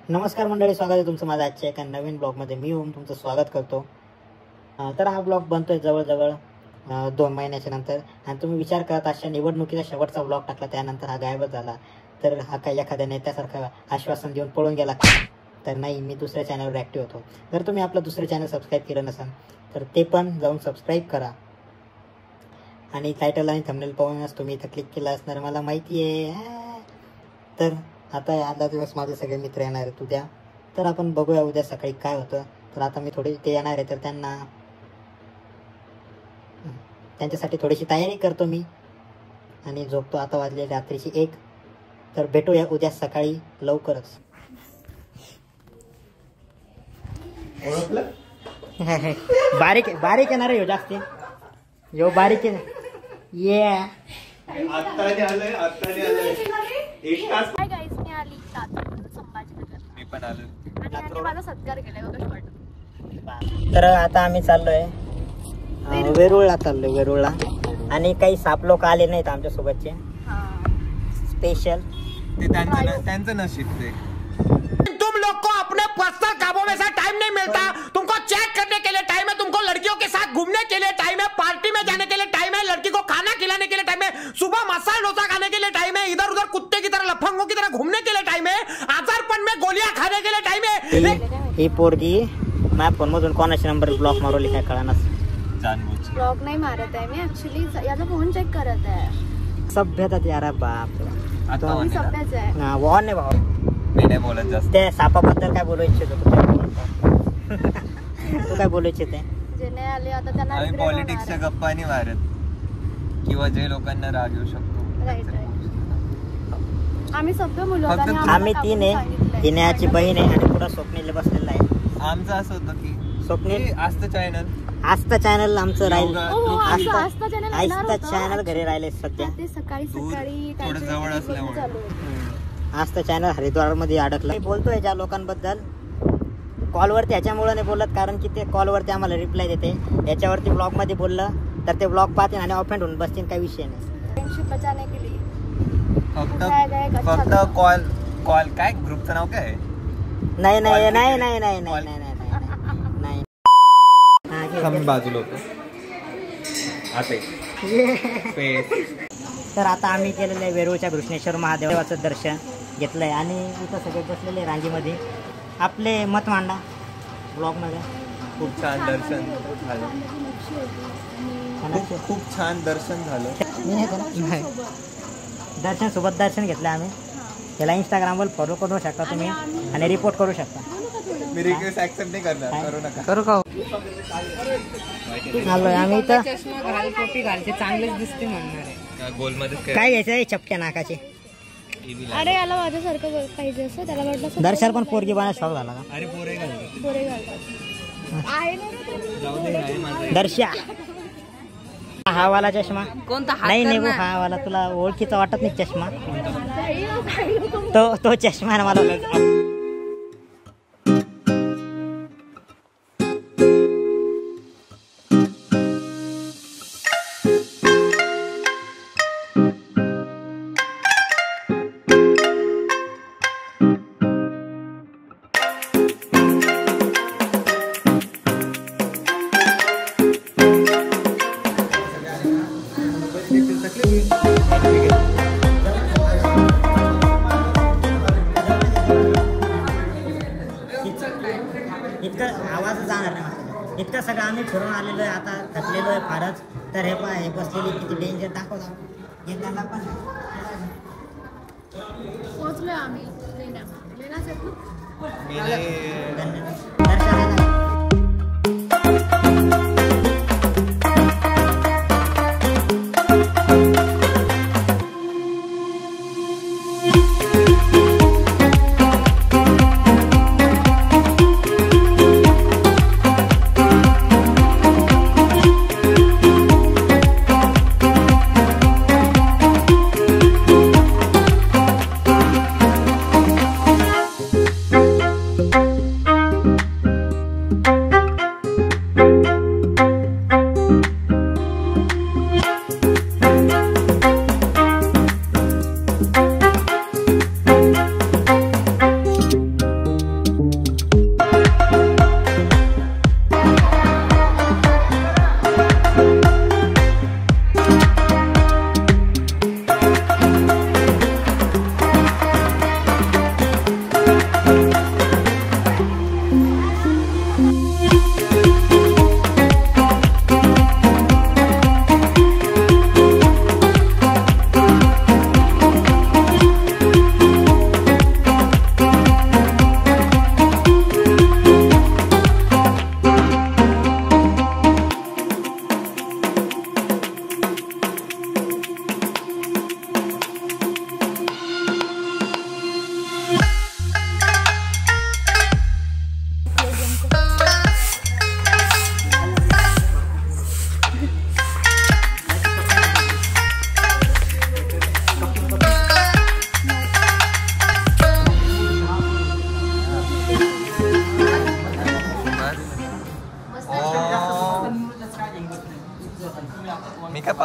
नमस्कार मंडळी, स्वागत आहे तुमचं माझ्या आजच्या एका नवीन ब्लॉगमध्ये. मी ओम तुमचं स्वागत करतो. तर हा ब्लॉग बनतोय जवळजवळ 2 महिन्याच्या नंतर. आणि तुम्ही विचार करत अशा निवडणुकीचा शेवटचा ब्लॉग टाकला, त्यानंतर हा गायबच झाला. तर हा काही एखाद्या नेत्यासारखं आश्वासन देऊन पळून गेला. तर नाही, मी दुसऱ्या चॅनलवर ॲक्टिव्ह होतो. जर तुम्ही आपलं दुसरं चॅनल सबस्क्राईब केलं नसेल तर ते पण जाऊन सबस्क्राईब करा. आणि टायटल आणि थंबनेल पाहूनच तुम्ही इथं क्लिक केलं असणार, मला माहिती आहे. तर आता आदला दिवस माझे सगळे मित्र येणार आहेत उद्या. तर आपण बघूया उद्या सकाळी काय होतं. तर आता मी थोडे ते येणार आहे, तर त्यांच्यासाठी थोडीशी तयारी करतो मी आणि झोपतो. आता वाजले रात्रीची 1. तर भेटूया उद्या सकाळी लवकरच. बारीक बारीक येणार आहे जास्त, यो बारीक आहे. ये तर आता आम्ही चाललोय वेरूळला वेरूळला. आणि काही साप लोक आले नाहीत आमच्या सोबतचे स्पेशल. ते त्यांचं नशीब. ते तुम लोग को अपने पर्सनल कामों में से टाइम नहीं मिलता. तुमको चैट करने के लिए टाइम है, तुमको लड़कियों के साथ घूमने के लिए टाइम है, पार्टी में जाने के लिए टाइम है, लड़की को खाना खिलाने के लिए टाइम है, सुबह मसाला डोसा खाने के लिए टाइम है, इधर उधर कुत्ते की तरह लफंगों की तरह घूमने के लिए टाइम है, आजारपन में गोलियां खाने के लिए टाइम है. ही पोरगी माझ्या फोन मधून कोणाचे नंबर ब्लॉक मारवली काय कळणार. जानबूज ब्लॉक नाही मारत आहे मी, ऍक्च्युली याचा फोन चेक करत आहे. सभ्यता यार बाप. आता मी सभ्यच आहे. वॉन नाही भाऊ, मी नाही बोलत जास्त. त्या सापाबद्दल काय बोलू इच्छितो तू काय बोलू इच्छिते? जे नाही आले आता त्यांना आम्ही regret पॉलिटिक्सच्या होणार. गप्पा नाही मारत, किंवा जे लोकांना राग येऊ शकतो. Right, आम्ही सभ्य मुलं फक्त आणि तू- आम्हाला आम्ही तीन आहे, सांगितलंय. हिन्याची बहीण आहे आणि पुढे स्वप्नील बसलेला आहे. आमचं असं होतं की स्वप्नील असतं चॅनल, आस्था चॅनल आमचं राहील. हो, आस्था channel येणार आस्था होतं. चॅनल घरी राहिले सध्या. ते सकाळी दूर सकाळी थोडं त्यांच्या जवळ इथे असल्यामुळे. चालू आहे. आस्था चॅनल हरिद्वार मध्ये अडकलं. मी बोलतोय ज्या लोकांबद्दल कॉलवरती, याच्यामुळे नाही बोलत कारण की ते कॉलवरती आम्हाला रिप्लाय देते. याच्यावरती ब्लॉग मध्ये बोललं तर ते ब्लॉग पाहतील आणि ऑफेंड होऊन बसतील, काही विषय नाही. फ्रेंडशिप बचाने के लिए फक्त कॉल काय ग्रुपचं नाव काय आहे? नाही नाही Call नाही किती? नाही नाही नाही Call. नाही नाही नाही. आम्ही बाजूला होतो आता. तर आता आम्ही केलेलं आहे वेरूळच्या कृष्णेश्वर महादेवाचं दर्शन घेतलंय आणि इथं सगळे बसलेले रांगेमध्ये आपले मत मांडा ब्लॉगमध्ये. खूप छान दर्शन झालं. खूप छान दर्शन झालं. दर्शन सोबत दर्शन घेतलं आम्ही. त्याला इंस्टाग्रामवर फॉलो करू शकता तुम्ही आणि रिपोर्ट करू शकता. मी रिक्वेस्ट ऍक्सेप्ट नाही करणार, करू नका. करू का? आलोय आम्ही इथं. चष्मा घाल, टोपी घालते, चांगलेच दिसते म्हणणार आहे. गोलमध्ये काय घ्यायचं आहे? चपट्या नाकाचे. अरे याला माझ्यासारखं पाहिजे असं, त्याला वाटलं दर्शन पण पोरगी बनायला शौक झाला का? अरे पोरे घालतो. पोरे घालतात. आहे ना रे जाऊ दे, आहे माझं. दर्शा हा वाला चष्मा कोणता हात नाही करणार? निघू. हा वाला तुला ओळखीचा वाटत नाही चष्मा. तो चष्मा आहे ना मला. इतकं आवाज जाणार नाही माझा. इतकं सगळं आम्ही फिरून आलेलो आहे, आता थकलेलो आहे फारच. तर हे पहा, हे बसलेली किती डेंजर दाखवता. हे त्यांना पण पोहोचलोय आम्ही. दर्शनाला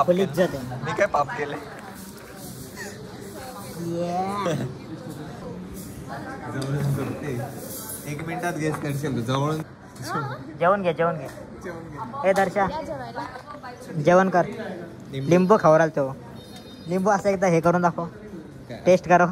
पाप फुल केलं? इज्जत आहे. मी काय पाप केलंय? जवळून करते. 1 मिनिटात गेस करशील तू. जवळून जेवण घे हे दर्शा जेवण कर. लिंबू खवराल तो. लिंबू असं एकदा हे करून दाखव. टेस्ट करो.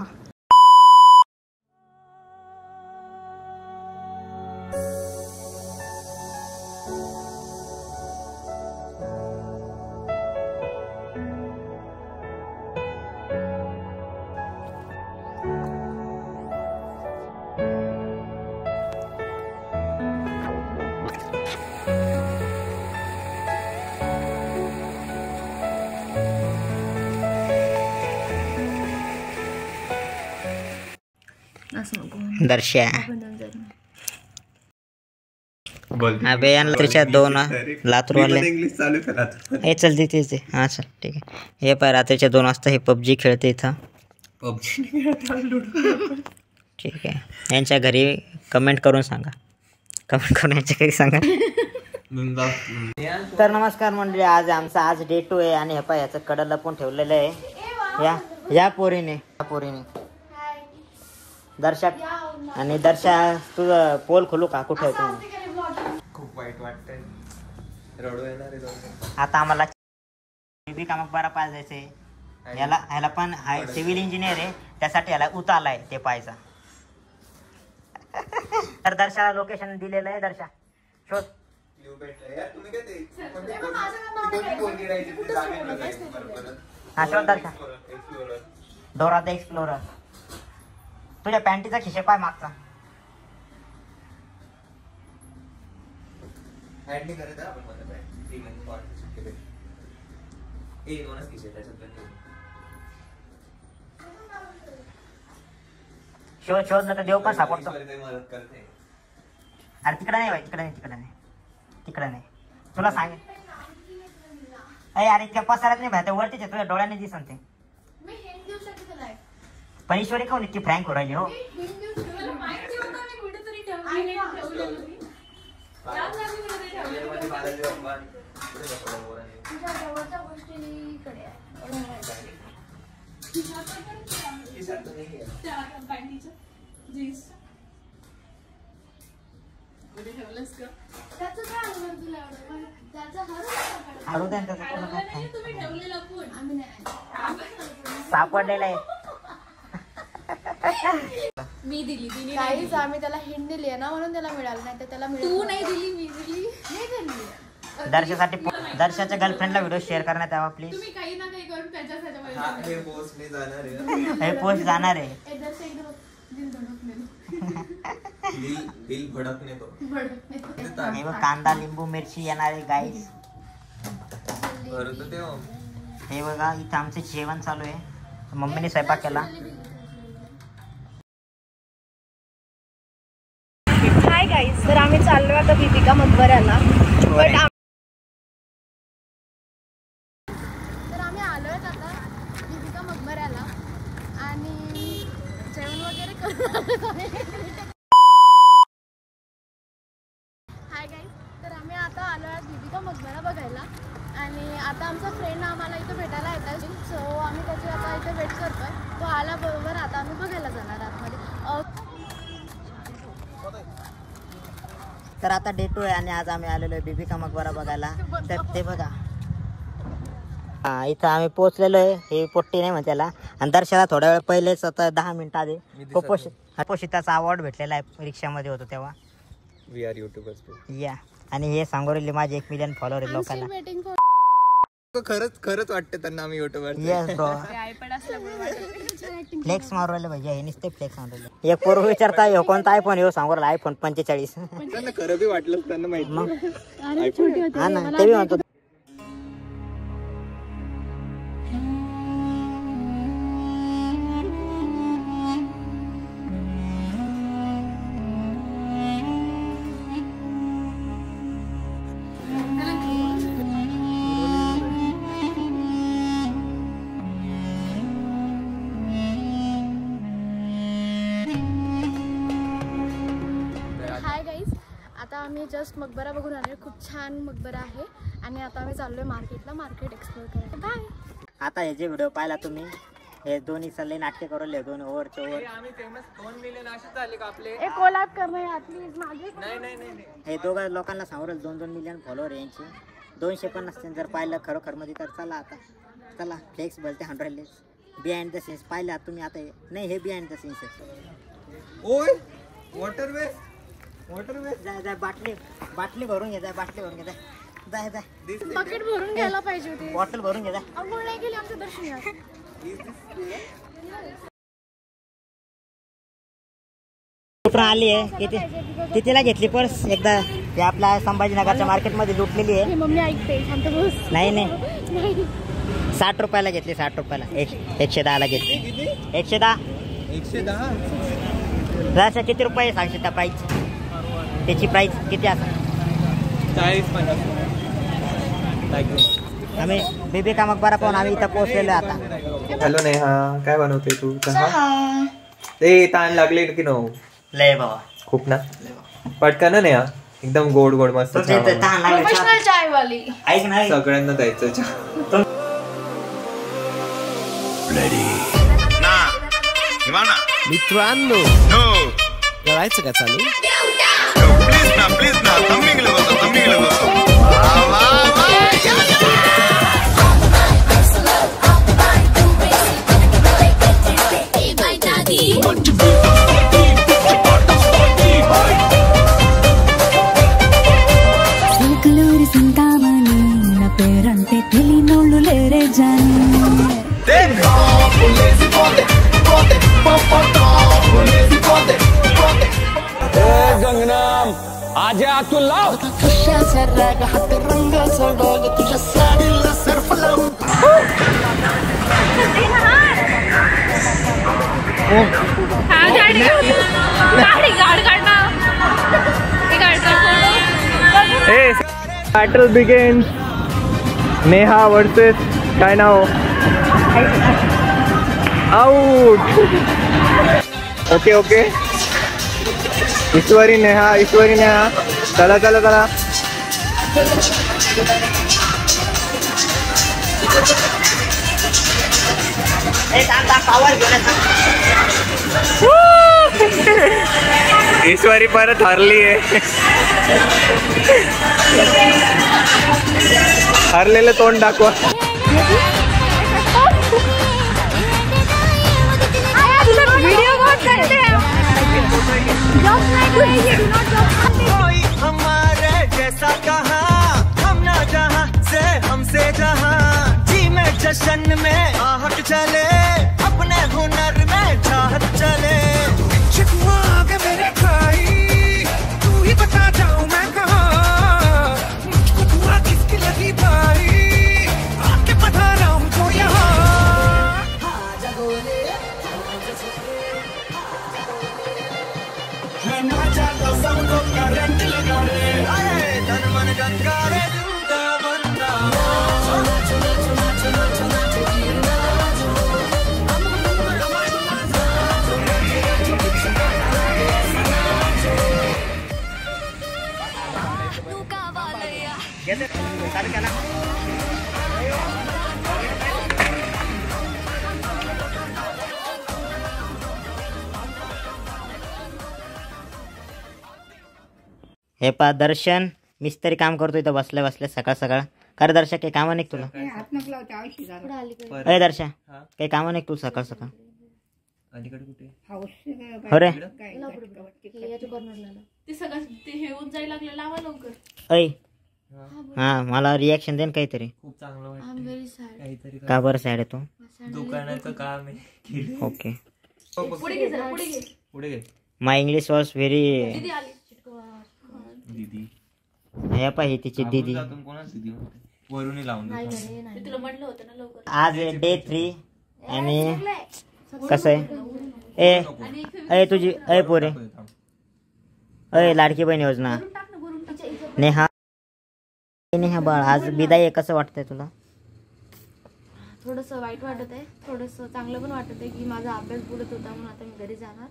दर्शा अबे रात्रीच्या 2 लातूरवाले इंग्लिश चालू करा. हे चल तिथे हां चल ठीक आहे. हे पाय रात्रीच्या 2 वाजता हे पबजी खेळते इथं. पबजी ठीक आहे. यांच्या घरी कमेंट करून सांगा. यांच्या घरी सांगा. तर नमस्कार मंडळी, आज डे 2 आहे आणि हे पाय याचं कडं लपून ठेवलेलं आहे या पोरीने दर्शा. आणि दर्शा तुझं पोल खोलू का? कुठे आहे तू? खूप वाईट वाटतंय. रडू येणार आहे. आता आम्हाला बीबी का मकबरा पाहायला जायचंय. ह्याला पण हाय सिव्हिल इंजिनियर आहे, त्यासाठी ह्याला उता आलाय ते पाहायचा. तर दर्शाला लोकेशन दिलेलं आहे. दर्शा शोध. हा शोध दर्शा. Dora the explorer. तुझ्या पॅन्टीचा खिशे पाय मागचा. शोध ना तर देव पण सापडतो. अरे तिकडे नाही भाई, तिकडे नाही. तुला सांग अरे इतक्या पसारात नाही भाई, वरतीच आहे. तुझ्या डोळ्याने दिसन ते. पण ईश्वरी काऊन इतकी फ्रँक हो राहिली हो? सापडलेला आहे. मी दिली काहीच आम्ही त्याला हिंट दिली आहे ना, म्हणून त्याला मिळालं. नाही तर त्याला तू नाही दिली, मी दिली. दर्शासाठी दर्शाच्या गर्लफ्रेंडला व्हिडिओ शेअर करण्यात यावा प्लीज. तुम्ही काही ना काही करून त्याच्यासाठी हे पोस्ट जाणार आहे. दिल भडकने तो. हे बघ कांदा लिंबू मिरची येणार आहे गाईस. हे बघा इथं आमचं जेवण चालू आहे. मम्मीने स्वयंपाक केला. हाय गाईज, तर आम्ही चाललो आता बीबी का मकबऱ्याला. तर आम्ही आलोय आता बीबी का मकबऱ्याला आणि जेवण वगैरे करून. हाय गाईज, तर आम्ही आता आलोय बीबी का मकबरा बघायला आणि आता आमचा फ्रेंड आम्हाला इथे भेटायला येतात. सो आम्ही त्याची आता इथे वेट करतोय. तो आल्याबरोबर आता आम्ही बघायला जाणार आतमध्ये. तर आता डे 2 आहे आणि आज आम्ही आलेलो आहे बीबी का मकबरा बघायला. तर ते बघा इथं आम्ही पोहोचलेलो आहे. हे पोट्टी नाही म्हणते त्याला. आणि दर्शनाला थोड्या वेळ पहिलेच आता 10 मिनिटं आधी कुपोषिताचा अवॉर्ड भेटलेला आहे. रिक्षामध्ये होतो तेव्हा. We are YouTubers. या आणि हे सांगोरेले माझे 1 मिलियन फॉलोअर आहे लोकांना. खरंच वाटतं त्यांना आम्ही युट्यूबर. Yes bro. फ्लेक्स मारू राहिले भैया. हे नुसते फ्लेक्स मारू राहिले. एक पूर्व विचारता हो कोणता आयफोन येऊ सांगू राहिला. आयफोन 45. त्यांना खरं बी वाटलं त्यांना माहिती. हा ना ते बी म्हणतो. आता आम्ही जस्ट मकबरा बघून आलो. खूप छान मकबरा आहे आणि आता आम्ही चाललोय मार्केटला, मार्केट एक्सप्लोर करायला. बाय. आता हे जे व्हिडिओ पाहिला तुम्ही, हे दोन्ही सल्ले नाट्य करून दोन ओव्हरचे ओव्हर. आम्ही फेमस 2 मिलियन असे झाले का आपले? एक कोलॅब कर ना प्लीज माझे. नाही. हे दोघं लोकांना सांगून 2-2 मिलियन फॉलोअर यांचे. 250 जर पाहिलं खरोखर मध्ये तर चला आता चला फ्लेक्स बोलते 100 बिहाइंड द सीन्स पाहिलं तुम्ही आता. नाही हे बिहाइंड द सीन्स आहे. ओय वॉटर वेस्ट जाय बाटली भरून घे, बाटली भरून घे, जाय बकेट भरून घ्यायला पाहिजे होती. बॉटल भरून घे. अंघोळ नाही केली आमच्या दर्शनात. आली आहे कितीला घेतली पर्स एकदा? हे आपल्या संभाजीनगरच्या मार्केटमध्ये लुटलेली आहे. मम्मी ऐकते शांत बस. नाही 60 रुपयाला घेतली. 60 रुपयाला 110ला घेतली. 110 जराशा किती रुपये सांगशील त्या प्राईस? त्याची प्राईस किती असेल? 40-50. आम्ही बेबी का मकबरा पाहून आम्ही इथं पोहोचलेलो आता. हॅलो नेहा, काय बनवते तू? चहा. ते ताण लागले की नो? लय बाबा खूप ना. पटकन ना नेहा, एकदम गोड मस्त चहा बनव. प्रोफेशनल चाय वाली. ऐक नाही सगळ्यांना द्यायचं चहा. मित्रांनो करायचं का चालू? प्लीज ना तम्मी गेलो बसो. పేరంటే తెలియనోళ్ళు లేరే జాని गंगनाम आजा तू लाव तुझ्या साडीला सर्फ लावून बॅटल बिगिन्स. नेहा वर्सेस काय नाव? आउट. ओके ईश्वरी नेहा. चला ईश्वरी परत हरली आहे. हरलेलं तोंड दाखवा. हमारे जैसा कहा हम ना जहाँ से हमसे जहाँ जी में जश्न में आहट चले अपने हुनर में चाहत चले. मेरे भाई तू ही बता जाऊँ मैं कहाँ मुझको दुआ किसकी लगी भाई आके बता रहा हूँ तो यहाँ. करंट लगा रे तन मन गंगा रे दूधा बंदा. हे पा दर्शन मिस्त्री काम करतो इथं बसल्या सकाळ. कर दर्शा काही कामं नाही तुला? अरे दर्शा काही कामं नाही तुला सकाळ. अलीकडे कुठे? हो रे ते सगळं ते हे होऊन जायला लागलं. लावा लवकर. ऐ हा मला रिॲक्शन दे काहीतरी. खूप चांगलं आय वाटतं. Am very sad. काहीतरी का बरं सॅड आहे तू? दुकानाचं काम आहे. ओके पुढे घे जरा, पुढे घे. माय इंग्लिश वॉज व्हेरी. दीदी आली. दीदी हे पा ही तिची दीदी. वरून लावून मी तुला म्हटलं होतं ना लवकर. आज डे 3 आणि कसं आहे ए तुझी पोरे लाडकी बहीण योजना नेहा बाळ आज बिदाई आहे. कसं वाटतंय तुला? थोडंसं वाईट वाटत आहे, थोडंसं चांगलं पण वाटत आहे की माझा अभ्यास बुडत होता म्हणून आता मी घरी जाणार.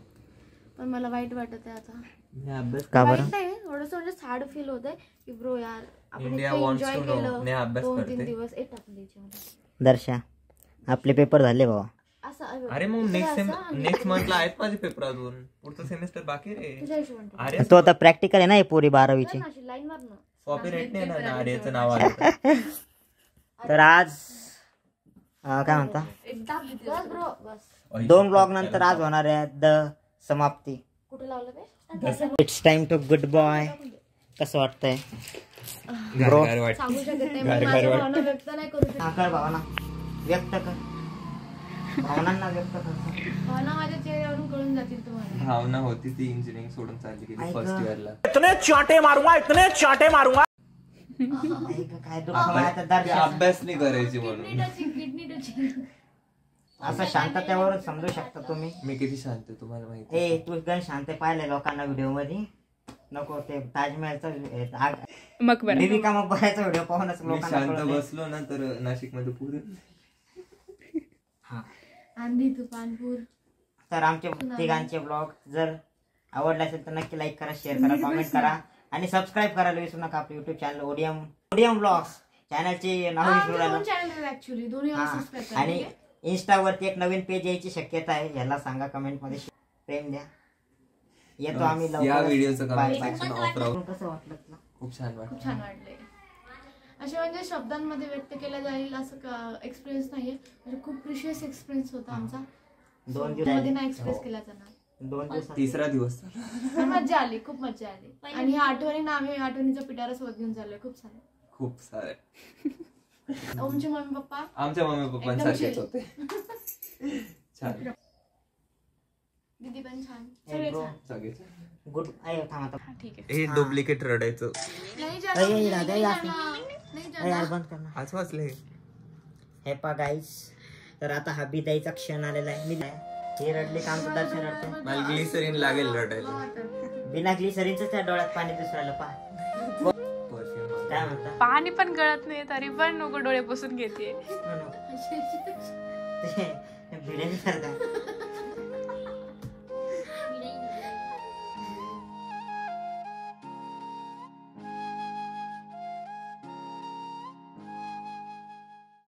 पण मला वाईट वाटत आहे आता. का बरं? वाईट नाही, थोडंसं म्हणजे सॅड फील होत आहे की ब्रो यार आपण India इतकं wants एन्जॉय to know. केलं ने अभ्यास 2-3 करते. दिवस. एक टाकून द्यायची मला. दर्शा आपले पेपर झाले बाबा. असं अरे मग इकडे नेक्स्ट असं आणि नेक्स्ट मंथला आहेत माझे पेपर अजून. पुढचा सेमेस्टर बाकी रे. तुझ्या हिशोबाने ठेव. आर्य तो आता प्रॅक्टिकल आहे ना हे पोरी 12वीची. ना अशी लाईन मार ना. कॉपीराइट नाही ना आर्यचं नाव आलं तर. तर आज काय म्हणता एक दाब देते बस ब्रो बस. 2 ब्लॉग नंतर आज होणार आहे द समाप्ती. कुठे लावलं ते? It's time to goodbye. कसं वाटतंय ब्रो? गार वाटतं. सांगू शकत नाही, मी माझ्या भावना व्यक्त नाही करू शकत. कर भावना व्यक्त कर. भावनांना व्यक्त कर. भावना माझ्या चेहऱ्यावरून कळून जातील तुम्हाला. भावना होती ती इंजिनिअरिंग सोडून चालली गेली ऐक. फर्स्ट इयरला. इतने चाटे मारूंगा, इतने चाटे मारूंगा. काय दुःख आता दर्शा अभ्यास नाही करायची म्हणून. Kidney touching. असं शांततेवरून समजू शकता तुम्ही. मी किती शांत आहे तुम्हाला माहिती. ए तू गण शांत पाहिले लोकांना व्हिडिओ मध्ये. नको ते ताजमहलचा देविका मकबराचा व्हिडिओ पाहूनच मी लोकांना शांत कळतंय. बसलो ना तर नाशिक मध्ये पुरे. आंधी तुफानपूर. तर आमचे तिघांचे ब्लॉग जर आवडले असेल तर नक्की लाईक करा, शेअर करा, कमेंट करा आणि सबस्क्राईब करायला विसरू नका. आपले युट्यूब चॅनल ओडियम ब्लॉग्स चॅनलचे नाव विसरू राहिलो. चॅनल ऍक्च्युअली दोन्ही सबस्क्राईब करा. आणि इंस्टावरती एक नवीन पेज यायची शक्यता आहे. याला सांगा कमेंट मध्ये प्रेम द्या. येतो आम्ही या लवकरच. व्हिडिओचं Bye, comment bye. Section of राहू. कसं वाटलं तुला? खूप छान वाटलं. खूप छान वाटले. असे म्हणजे शब्दांमध्ये व्यक्त केला जाईल असं एक्सपिरियन्स नाहीये. म्हणजे खूप प्रिशियस एक्सपिरियन्स होता आमचा. 2 मध्ये दिवस नाही एक्सप्रेस केला जाणार. 2 दिवस तिसरा दिवस पण मजा आली, खूप मजा आली. आणि ह्या आठवणीनं आम्ही आठवणीचा पिटारा सोबत घेऊन चाललोय खूप सारे. खूप सारे. ओमचे मम्मी पप्पा आमच्या मम्मी पप्पांसारखेच एकदम होते. छान. दीदी पण छान. सगळे छान. सगळे गुड. थांब आता. ठीक आहे. हे डुप्लिकेट रडायचं. नाही अरे, जाणार, राधा, नाही या. जाणार, नाही यार जाणार. बंद कर ना. आज वाचले. हे पा गाईस. तर आता हा बिदाईचा क्षण आलेला आहे. मी हे रडले काम तर दर्शन रडते. मला ग्लिसरीन लागेल रडायला. बिना ग्लिसरीनच त्या डोळ्यात पाणी दुसऱ्याला पा. काय म्हणता? पाणी पण गळत नाही तरी पण नको डोळे पुसून घेते. बिर्याणी करता